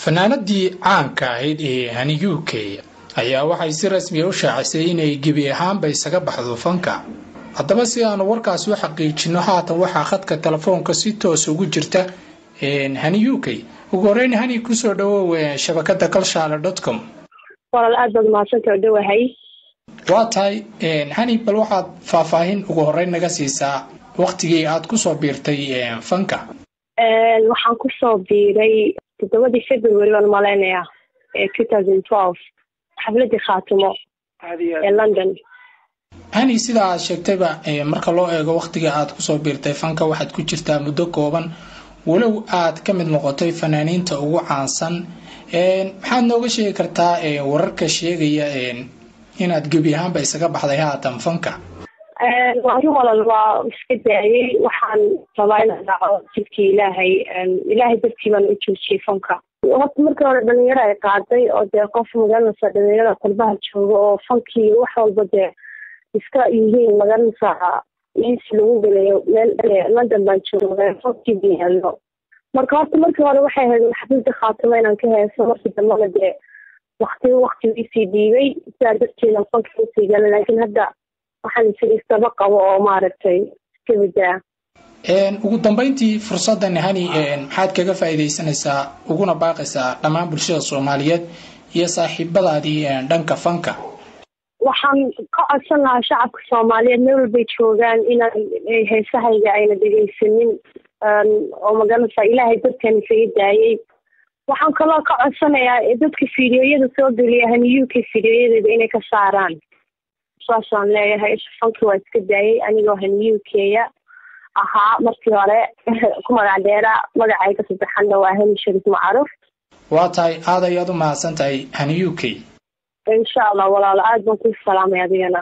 fanaanadii caanka ahayd ee Hani UK ayaa waxay si rasmi ah u shaacisay inay gebi ahaanba isaga baxdo fanka. haddaba si aan warkaas u xaqiijino haatan waxa khadka telefoonka si toos ugu jirta Hani UK. ugu horeyn Hani ku soo dhawow shabakada kalshaale.com. walaal aad baad mahadsantahay dhawahay. waa tahay Hani bal waxaad faahfaahin ugu horeyn naga siisaa waqtigii aad ku soo biirtay fanka. waxaan ku soo biiray 7 February aan maleynaya 2012 xafladii khaatimo ee London. Hani sida aad sheegtayba marka loo eego waqtiga aad ku soo biirtay fanka waxaad ku jirtaa muddo kooban walow aad ka mid noqotay fanaaniinta ugu caansan. maxaad nooga sheegi kartaa wararka sheegaya inaad gebi ahaanba isaga baxday haatan fanka? waa iska daayay waxaan rabaa inaan raaco jidkii ilaahay dartii baan u joojiyey fanka. horta markii hore dhalinyaro ay qaaday oo dee qof magaranaysa dhalinyarada qurbaha jooga oo fankii wax walba dee iska yihiin magaranaysa insi lagu gelayo meel London baan jooga fankii biyaallo. marka horta markii hore waxay ahayd xafladda khaatimo inaan ka heeso markii dambana dee waqtigiisii dhiibay sidaa darteeda fankii usii galay laakiin hadda waxaan isaba qabo oo maaragtay iska badaa. ugu dambeyntii fursadan Hani maxaad kaga faa'iideysanaysaa uguna baaqaysaa dhammaan bulshada Soomaaliyeed iyo saaxiibadaadii dhanka fanka? waxaan ka codsan lahaa shacabka Soomaaliyeed meel walba joogaan inaan heesahayga ayna dhegeysanin oo magaranaysa ilaahay dadkan isaga daayay. waxaan kaloo ka codsanayaa dadka fiidiyoyada soo geliya Hani UK fiidiyoyada inay ka saaraan. saasaan leeyahay fanki waa iska daayay anigoo Hani UK ahaa markii hore ku magac dheera magacayga saddexaadna waa Hani Sharif Macruuf. waa tahay aad ayaad u mahadsantahay Hani UK. insha Allah walaal aad baan ku salaamay adigana.